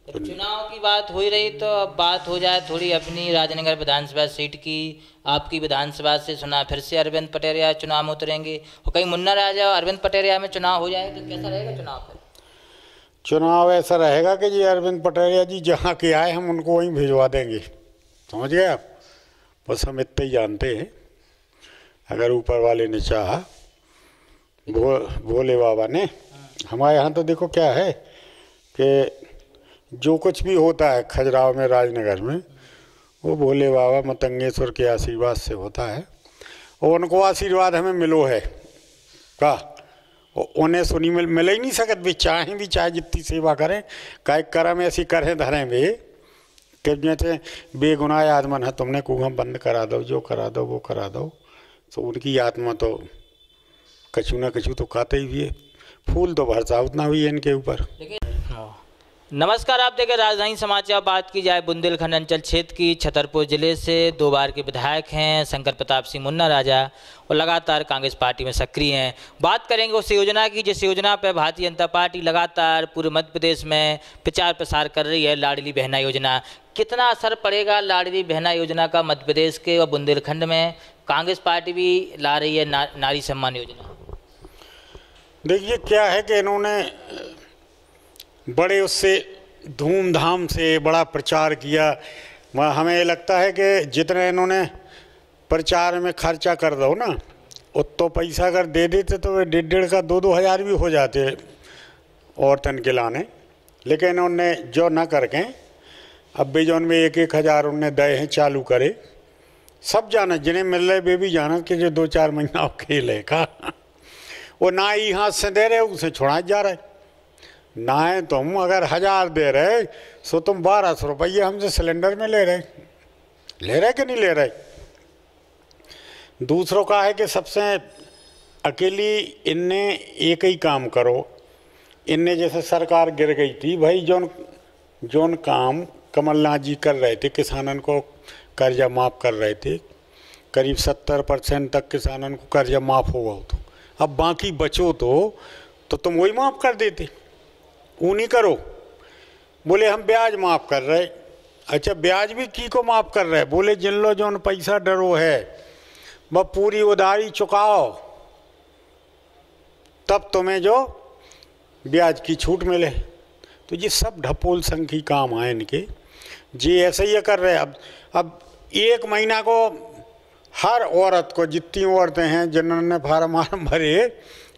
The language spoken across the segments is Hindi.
तो चुनाव की बात हो ही रही तो अब बात हो जाए थोड़ी अपनी राजनगर विधानसभा सीट की। आपकी विधानसभा से सुना फिर से अरविंद पटेरिया चुनाव में उतरेंगे और कहीं मुन्ना राजा और अरविंद पटेरिया में चुनाव हो जाए तो कैसा रहेगा चुनाव फिर? चुनाव ऐसा रहेगा कि जी अरविंद पटेरिया जी जहाँ के आए हम उनको वहीं भिजवा देंगे। समझ गए आप? बस हम इतना ही जानते हैं। अगर ऊपर वाले ने चाहा, भोले बाबा ने। हमारे यहाँ तो देखो क्या है कि जो कुछ भी होता है खजुराहो में, राजनगर में, वो भोले बाबा मतंगेश्वर के आशीर्वाद से होता है। और उनको आशीर्वाद हमें मिलो है का, उन्हें सुनी मिल ही नहीं सकत भी चाहे जितनी सेवा करें, काय कर्म ऐसी करें धरें वे कि जैसे बेगुनाह आदमन है तुमने कुआं बंद करा दो, जो करा दो वो करा दो। तो उनकी आत्मा तो कछु ना कछु तो खाते ही भी है। फूल तो भरसा उतना हुई है इनके ऊपर। नमस्कार, आप देखें राजधानी समाचार। बात की जाए बुंदेलखंड अंचल क्षेत्र की, छतरपुर जिले से 2 बार के विधायक हैं शंकर प्रताप सिंह मुन्ना राजा और लगातार कांग्रेस पार्टी में सक्रिय हैं। बात करेंगे उस योजना की जिस योजना पर भारतीय जनता पार्टी लगातार पूरे मध्य प्रदेश में प्रचार प्रसार कर रही है, लाडली बहना योजना। कितना असर पड़ेगा लाडली बहना योजना का मध्य प्रदेश के और बुंदेलखंड में? कांग्रेस पार्टी भी ला रही है नारी सम्मान योजना। देखिए क्या है कि इन्होंने बड़े उससे धूमधाम से बड़ा प्रचार किया। हमें लगता है कि जितने इन्होंने प्रचार में खर्चा कर दो ना, उतो पैसा अगर दे देते तो वे 1.5 का 2-2 हज़ार भी हो जाते औरतन के लाने। लेकिन इन्होंने जो ना करके अब भी जो उनमें 1-1 हज़ार उनने दे हैं चालू करे। सब जाना जिन्हें मिल रहे वे भी जाना कि जो 2-4 महीना खेल है का वो ना ही हाथ से दे रहे उसे छोड़ा जा रहा है। ना है तुम अगर 1000 दे रहे सो तुम 1200 रुपये हमसे सिलेंडर में ले रहे कि नहीं ले रहे। दूसरों का है कि सबसे अकेली इनने एक ही काम करो। इनने जैसे सरकार गिर गई थी भाई, जोन काम कमलनाथ जी कर रहे थे, किसानन को कर्जा माफ़ कर रहे थे, करीब 70% तक किसानन को कर्जा माफ़ होगा। तो अब बाकी बचो तो तुम वही माफ़ कर देते, वो नहीं करो। बोले हम ब्याज माफ़ कर रहे। अच्छा ब्याज भी की को माफ़ कर रहे? बोले जिन लो जो पैसा डरो है वह पूरी उधारी चुकाओ तब तुम्हें जो ब्याज की छूट मिले। तो ये सब ढपोल संखी काम है इनके, जी ऐसे ही कर रहे। अब 1 महीना को हर औरत को, जितनी औरतें हैं जिन्होंने फार्म भरे,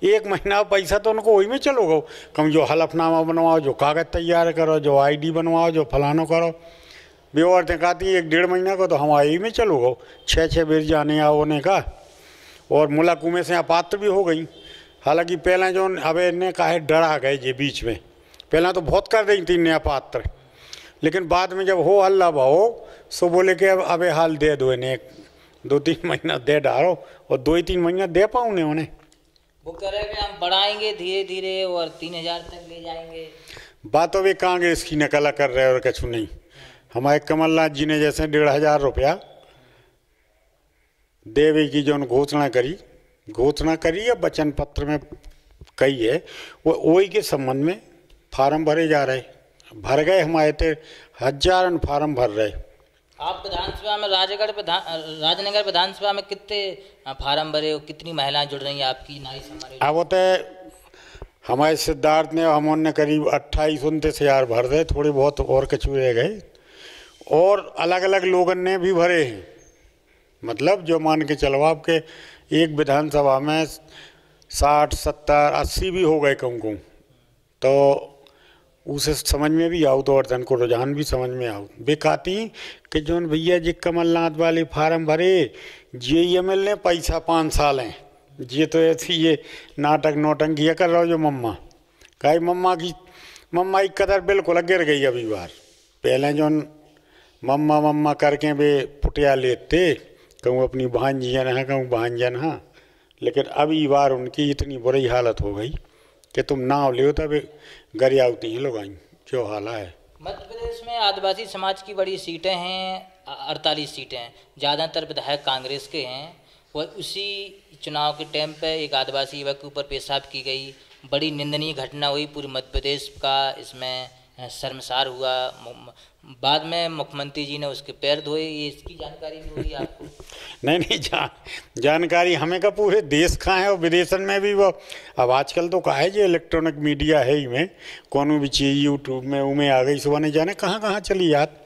1 महीना पैसा तो उनको वही में चलोगा। कम जो हलफनामा बनवाओ, जो कागज़ तैयार करो, जो ID बनवाओ, जो फलानो करो। वे औरतें कहती 1-1.5 महीना को तो हमारे ही में चलोगा। 6-6 बेर जाने आओने का, और मुलाकू में से अपात्र भी हो गई। हालांकि पहले जो अब इन्हें कहा डरा गए जे बीच में, पहले तो बहुत कर रही थी नया पात्र, लेकिन बाद में जब हो अल्लाह भाओ सो बोले कि अब हाल दे दो इन्हें, 2-3 महीना दे डालो, और 2-3 महीना दे पाऊँ उन्हें। वो कह रहे हैं कि हम बढ़ाएंगे धीरे धीरे और 3000 तक ले जाएंगे। बातों भी कांग्रेस की नकला कर रहे और कछु नहीं। हमारे कमलनाथ जी ने जैसे 1,500 रुपया देवे की जो घोषणा करी या वचन पत्र में कही है, वो वही के संबंध में फार्म भरे जा रहे। भर गए, हमारे तो हजारन फार्म भर रहे। आप विधानसभा में राजनगर विधानसभा में कितने फार्म भरे हो? कितनी महिलाएं जुड़ रही हैं आपकी नारी सम्मान? अब वो तो हमारे सिद्धार्थ ने हमने करीब 28-29 हज़ार भर दे, थोड़े बहुत और कछु रह गए, और अलग अलग लोगों ने भी भरे हैं। मतलब जो मान के चलो आपके एक विधानसभा में 60, 70, 80 भी हो गए कहूँ तो उसे समझ में भी आओ, तो औरतन को रुझान भी समझ में आओ। बेकाती कि जोन भैया जी कमलनाथ वाले फार्म भरे JML ने पैसा 5 साल हैं, ये तो ऐसी ये नाटक नौटंकियाँ कर रहा हो। जो मम्मा की कदर बिल्कुल गिर गई अभी बार। पहले जो मम्मा करके वे पुटिया लेते, कहूँ अपनी भांजियन है, कहूँ भांजन हाँ, लेकिन अभी बार उनकी इतनी बुरी हालत हो गई कि तुम नाव ले तब गरिया होती हैं लोग आई, जो हाल है। मध्य प्रदेश में आदिवासी समाज की बड़ी सीटें हैं, 48 सीटें हैं, ज़्यादातर विधायक कांग्रेस के हैं। वह उसी चुनाव के टाइम पे एक आदिवासी युवक के ऊपर पेशाब की गई, बड़ी निंदनीय घटना हुई, पूरे मध्य प्रदेश का इसमें शर्मसार हुआ, बाद में मुख्यमंत्री जी ने उसके पैर धोए, ये इसकी जानकारी भी होगी आपको? नहीं नहीं, जानकारी हमें का पूरे देश का है और विदेशन में भी। वो अब आजकल तो का है जो इलेक्ट्रॉनिक मीडिया है ही में, कौन भी चीज़ यूट्यूब में उमें आ गई, सुबह नहीं जाने कहाँ कहाँ चली याद।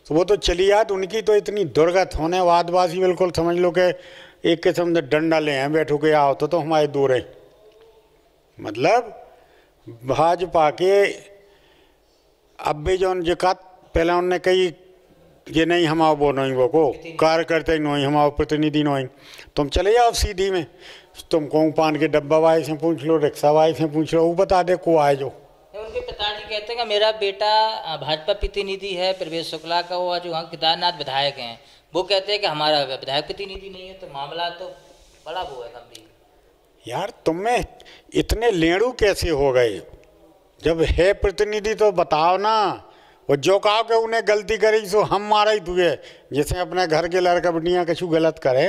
तो वो तो चली याद, उनकी तो इतनी दुर्गत होने वादवासी बिल्कुल समझ लो कि एक किस्म से डंडा ले हैं बैठो के आओ तो हमारे दूर है। मतलब भाजपा के अब भी जो जिका पहले उनने कही ये नहीं हमारा वो नहीं वो को कार्यकर्ता नहीं हमारा प्रतिनिधि नहीं, तुम चले जाओ सीधी में, तुम कहूँ पान के डब्बा वाले से पूछ लो, रिक्शा वाले से पूछ लो, वो बता दे को आए जो। उनके पिताजी कहते हैं कि मेरा बेटा भाजपा प्रतिनिधि है प्रवेश शुक्ला का, वो जो वहाँ केदारनाथ विधायक हैं, वो कहते हैं कि हमारा विधायक प्रतिनिधि नहीं है, तो मामला तो बड़ा वो है गंभीर। यार तुम्हें इतने लेड़ू कैसे हो गए? जब है प्रतिनिधि तो बताओ ना, वो जो कहो कि उन्हें गलती करी सो हम मारा ही तुझे। जैसे अपने घर के लड़का बटिया कछु गलत करे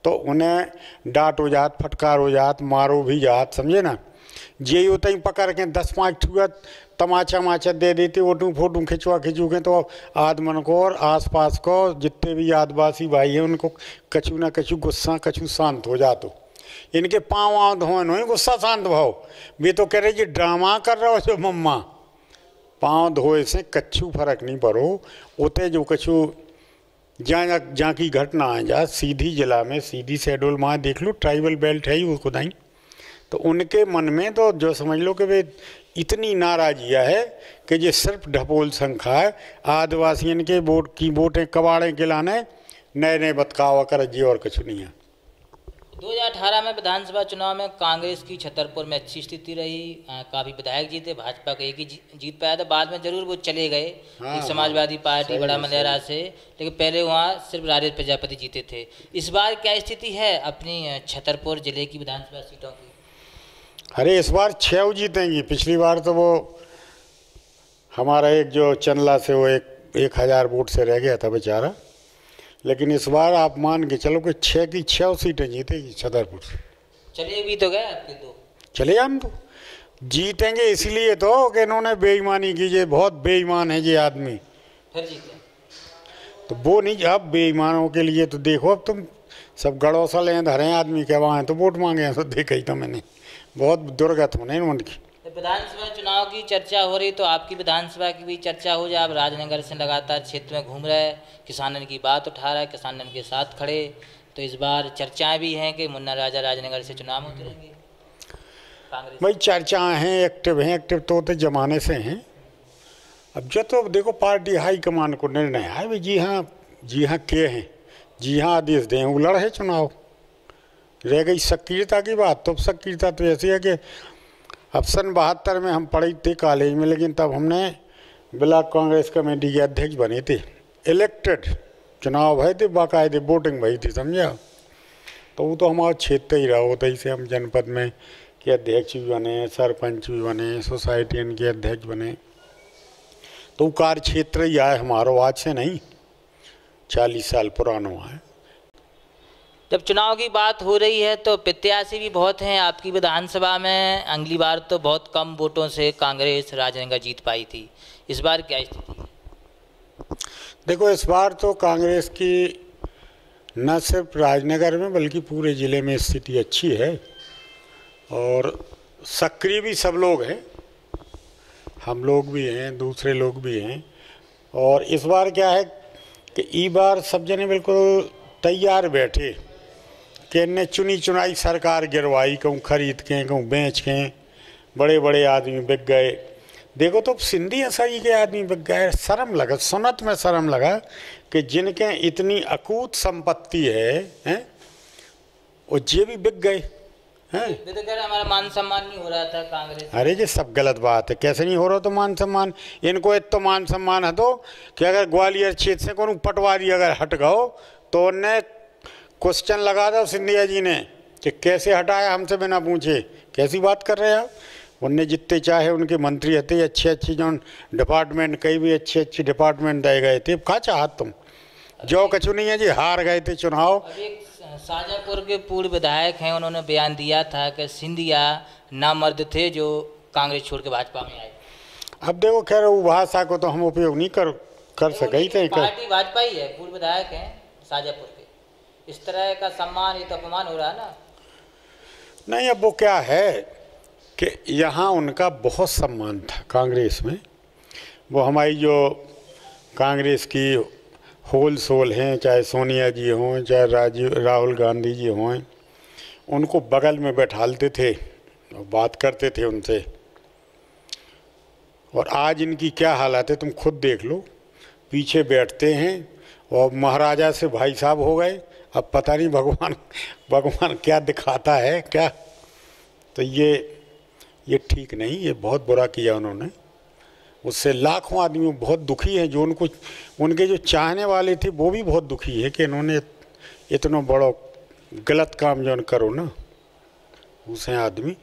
तो उन्हें डांट हो जात, फटकार हो जात, मारो भी जात, समझे ना। ये होता ही पकड़ के 10-5 ठुआ तमाचा माचा दे देते, फोटू फोटू खिंचवा खिंचू के तो आदमन को और आसपास को जितने भी आदिवासी भाई हैं उनको कछु ना कछु गुस्सा कछु शांत हो जातो। इनके पाँव आँव धोन हो गुस्सा शांत भाव, वे तो कह रहे जी ड्रामा कर रहे हो जो मम्मा। पाँव धोए से कछु फर्क नहीं पड़ो, उते जो कछु जहाँ की घटना है जा सीधी जिला में सीधी शेड्यूल वहाँ देख लो, ट्राइबल बेल्ट है ही वो खुदाई। तो उनके मन में तो जो समझ लो कि वे इतनी नाराजिया है कि ये सिर्फ ढपोल संख्या है, आदिवासियों के वोट की वोटें कबाड़े के लाने नए नए बतकावा कर जी और कुछ नहीं है। 2018 में विधानसभा चुनाव में कांग्रेस की छतरपुर में अच्छी स्थिति रही, काफ़ी विधायक जीते, भाजपा का एक ही जीत पाया था, बाद में जरूर वो चले गए एक समाजवादी पार्टी बड़ा मलेरा से, लेकिन पहले वहाँ सिर्फ राजेश प्रजापति जीते थे। इस बार क्या स्थिति है अपनी छतरपुर जिले की विधानसभा सीटों की? अरे इस बार 6 जीतेंगी, पिछली बार तो वो हमारा एक जो चंदला से वो 1000 वोट से रह गया था बेचारा, लेकिन इस बार आप मान के चलो कि 6 की 6 सीटें जीतेगी छतरपुर। चले भी तो गए आपके तो? चले हम तो जीतेंगे इसलिए तो कि इन्होंने बेईमानी की, ये बहुत बेईमान है ये आदमी, फिर जीते तो वो नहीं। अब बेईमानों के लिए तो देखो, अब तुम सब गड़ोसा ले धरे आदमी के वहाँ तो वोट मांगे हैं, तो देखा ही तो मैंने, बहुत दुर्गत होने उनकी। विधानसभा चुनाव की चर्चा हो रही तो आपकी विधानसभा की भी चर्चा हो जाए। आप राजनगर से लगातार क्षेत्र में घूम रहे, किसानन की बात उठा रहा है, किसानन के साथ खड़े, तो इस बार चर्चाएं भी हैं कि मुन्ना राजा राजनगर से चुनाव में उतरेंगे कांग्रेस। भाई चर्चाएं हैं, एक्टिव तो होते जमाने से हैं। अब जो तो देखो पार्टी हाईकमान को निर्णय है भाई, जी हाँ के हैं, जी हाँ आदेश दें, वो लड़े चुनाव। रह गई सक्रियता की बात, तो सक्रियता तो ऐसी है कि अब सन 72 में हम पढ़े थे कॉलेज में, लेकिन तब हमने ब्लॉक कांग्रेस कमेटी के अध्यक्ष बने थे, इलेक्टेड चुनाव भए थे, बाकायदे वोटिंग भई थी, समझा। तो वो तो हमारा क्षेत्र ही रहा होता ही से, हम जनपद में के अध्यक्ष भी बने, सरपंच भी बने, सोसाइटी के अध्यक्ष बने, तो वो कार्य क्षेत्र ही आए हमारा, आज से नहीं 40 साल पुराना है। जब चुनाव की बात हो रही है तो प्रत्याशी भी बहुत हैं आपकी विधानसभा में, अगली बार तो बहुत कम वोटों से कांग्रेस राजनगर जीत पाई थी, इस बार क्या स्थिति है? देखो इस बार तो कांग्रेस की न सिर्फ राजनगर में बल्कि पूरे ज़िले में स्थिति अच्छी है और सक्रिय भी सब लोग हैं, हम लोग भी हैं, दूसरे लोग भी हैं। और इस बार क्या है कि इस बार सब जने बिल्कुल तैयार बैठे कि इनने चुनी चुनाई सरकार गिरवाई, कहूँ खरीद के कहूँ बेच के, बड़े बड़े आदमी बिक गए। देखो तो सिंधी असई के आदमी बिक गए, शर्म लगा, सुनत में शर्म लगा कि जिनके इतनी अकूत संपत्ति है हैं और ये भी बिक गए हैं। हमारा मान सम्मान नहीं हो रहा था कांग्रेस। अरे ये सब गलत बात है, कैसे नहीं हो रहा तो मान सम्मान, इनको इतना मान सम्मान है तो कि अगर ग्वालियर क्षेत्र से कोई पटवारी अगर हट गओ तो उन्हें क्वेश्चन लगा था सिंधिया जी ने कि कैसे हटाया हमसे बिना पूछे, कैसी बात कर रहे हैं आप। उनने जितने चाहे उनके मंत्री हते अच्छे जो डिपार्टमेंट, कई भी अच्छे डिपार्टमेंट दिए गए थे, कहाँ चाहत तुम, जो कछु नहीं है जी, हार गए थे चुनाव। शाजापुर के पूर्व विधायक हैं, उन्होंने बयान दिया था कि सिंधिया नामर्द थे जो कांग्रेस छोड़ के भाजपा में आए। अब देखो खैर वो भाषा को तो हम उपयोग नहीं कर सके ही थे। पार्टी भाजपा ही है, पूर्व विधायक हैं शाजापुर के, इस तरह का सम्मान, ये तो अपमान हो रहा है ना। नहीं, अब वो क्या है कि यहाँ उनका बहुत सम्मान था कांग्रेस में। वो हमारी जो कांग्रेस की होल सोल हैं, चाहे सोनिया जी हों, चाहे राहुल गांधी जी हों, उनको बगल में बैठालते थे और बात करते थे उनसे। और आज इनकी क्या हालत है तुम खुद देख लो, पीछे बैठते हैं और महाराजा से भाई साहब हो गए। अब पता नहीं भगवान क्या दिखाता है क्या। तो ये ठीक नहीं, ये बहुत बुरा किया उन्होंने। उससे लाखों आदमी बहुत दुखी हैं, जो उनके जो चाहने वाले थे वो भी बहुत दुखी है कि इन्होंने इतना बड़ा गलत काम जो करो ना, उसे आदमी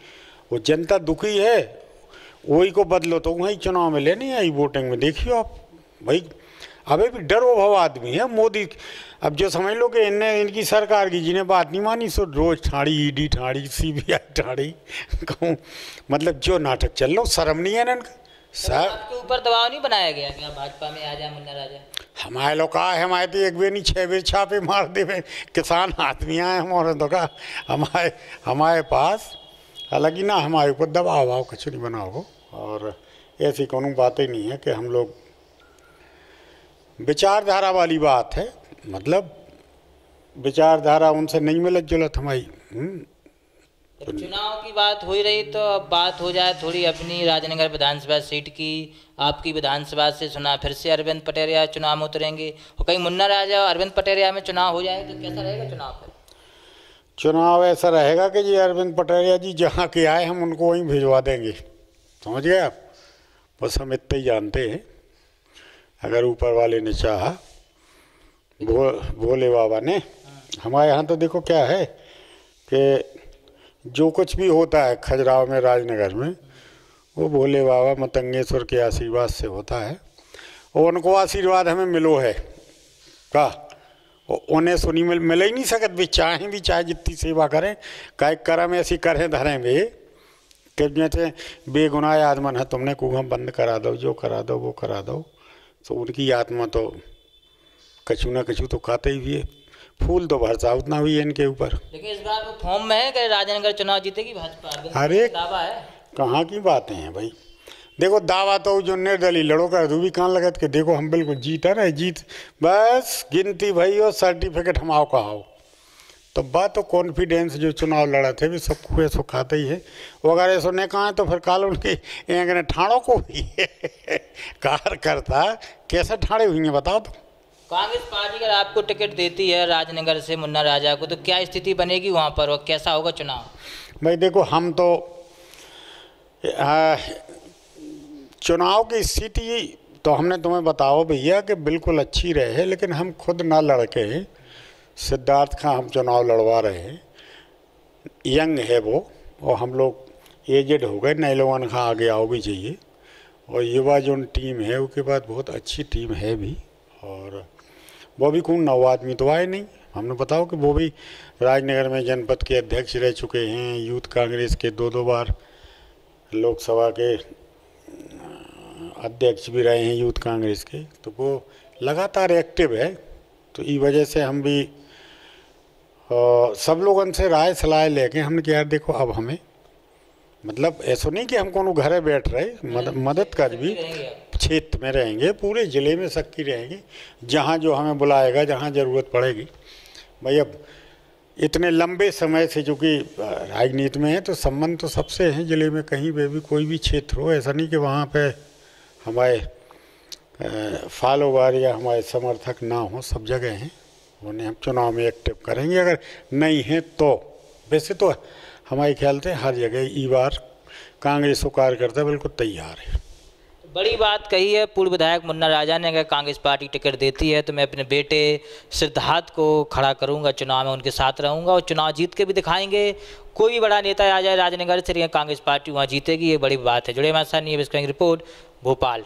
वो जनता दुखी है। वही को बदलो तो वही चुनाव में लेने आई वोटिंग में। देखियो आप भाई, अबे भी डरो भव आदमी है मोदी। अब जो समझ लो कि इनकी सरकार की जिन्हें बात नहीं मानी, सो रोज ठाड़ी, ईडी ठाड़ी, सीबीआई ठाड़ी, कहूँ मतलब जो नाटक चल रहा, शर्म नहीं है ना इनका। सर आपके ऊपर दबाव नहीं बनाया गया कि आप भाजपा में आ जाए मुन्ना राजा? हमारे लोग कहा है, हमारे तो एक बेर नहीं 6 बेर छापे मार दे, किसान आदमी आए हमारे तो का हमारे पास। हालांकि ना हमारे ऊपर दबाव कुछ नहीं बना हो, और ऐसी कोनो बात ही नहीं है कि हम लोग विचारधारा वाली बात है, मतलब विचारधारा उनसे नहीं मिलत जुलत हमारी। चुनाव की बात हो ही रही तो अब बात हो जाए थोड़ी अपनी राजनगर विधानसभा सीट की। आपकी विधानसभा से सुना फिर से अरविंद पटेरिया चुनाव में उतरेंगे, और कहीं मुन्ना राजा और अरविंद पटेरिया में चुनाव हो जाए तो कैसा रहेगा चुनाव? फिर चुनाव ऐसा रहेगा कि जी अरविंद पटेरिया जी जहाँ के आए हम उनको वहीं भिजवा देंगे, समझ गए आप। बस हम इतना ही जानते हैं, अगर ऊपर वाले ने चाहा, भोले बाबा ने। हमारे यहाँ तो देखो क्या है कि जो कुछ भी होता है खजुराहो में, राजनगर में, वो भोले बाबा मतंगेश्वर के आशीर्वाद से होता है। और उनको आशीर्वाद हमें मिलो है का, उन्हें सुनी मिल ही नहीं सकत भी, चाहे जितनी सेवा करें, काय कर्म ऐसी करें धरें वे कि जैसे बेगुनाह आदमन है, तुमने कुगम बंद करा दो, जो करा दो वो करा दो। तो उनकी आत्मा तो कछु ना कछु तो खाते ही भी है, फूल तो भरसा उतना हुई है इनके ऊपर। लेकिन इस बार वो फॉर्म में है कि राजनगर चुनाव जीतेगी भाजपा? अरे दावा है, कहाँ की बातें हैं भाई। देखो दावा तो जो निर्दलीय लड़ो कर दू भी कहाँ लगत के देखो हम बिल्कुल जीत रहे, जीत बस गिनती भाई और सर्टिफिकेट हम आओ कहा। तो बात तो कॉन्फिडेंस जो चुनाव लड़ा थे भी सबको ऐसा खाते ही है। वो अगर ऐसा नहीं कहा तो फिर काल उनके एक ठाणों को भी कार करता कैसे ठाड़े हुई हैं बताओ तो। कांग्रेस पार्टी अगर आपको टिकट देती है राजनगर से मुन्ना राजा को, तो क्या स्थिति बनेगी वहाँ पर और कैसा होगा चुनाव? भाई देखो हम तो चुनाव की स्थिति तो हमने तुम्हें बताओ भैया कि बिल्कुल अच्छी रहे, लेकिन हम खुद ना लड़के सिद्धार्थ का हम चुनाव लड़वा रहे हैं। यंग है वो, और हम लोग एजेड हो गए, नए लोगों का आगे आओ भी चाहिए। और युवा जो टीम है उसके बाद बहुत अच्छी टीम है भी, और वो भी कौन नौ आदमी तो आए नहीं। हमने बताओ कि वो भी राजनगर में जनपद के अध्यक्ष रह चुके हैं, यूथ कांग्रेस के 2 बार लोकसभा के अध्यक्ष भी रहे हैं यूथ कांग्रेस के, तो वो लगातार एक्टिव है। तो इस वजह से हम भी सब लोगों से राय सलाह लेके हमने कहा यार देखो अब हमें मतलब ऐसा नहीं कि हम कोनो घरे बैठ रहे, मदद कर भी क्षेत्र में रहेंगे, पूरे ज़िले में सक्रिय रहेंगे, जहाँ जो हमें बुलाएगा, जहाँ ज़रूरत पड़ेगी। भाई अब इतने लंबे समय से जो कि राजनीति में है तो संबंध तो सबसे हैं ज़िले में, कहीं पे भी कोई भी क्षेत्र हो, ऐसा नहीं कि वहाँ पे हमारे फॉलोवर या हमारे समर्थक ना हो, सब जगह हैं। उन्हें हम चुनाव में एक्टिव करेंगे, अगर नहीं हैं तो। वैसे तो हमारे ख्याल से हर जगह ई बार कांग्रेस को कार्यकर्ता बिल्कुल तैयार है। बड़ी बात कही है पूर्व विधायक मुन्ना राजा ने, अगर कांग्रेस पार्टी टिकट देती है तो मैं अपने बेटे सिद्धार्थ को खड़ा करूंगा चुनाव में, उनके साथ रहूंगा और चुनाव जीत के भी दिखाएंगे। कोई भी बड़ा नेता आ जाए राजनगर से, कांग्रेस पार्टी वहाँ जीतेगी, ये बड़ी बात है। जुड़े हमारे साथ नहीं है, रिपोर्ट भोपाल।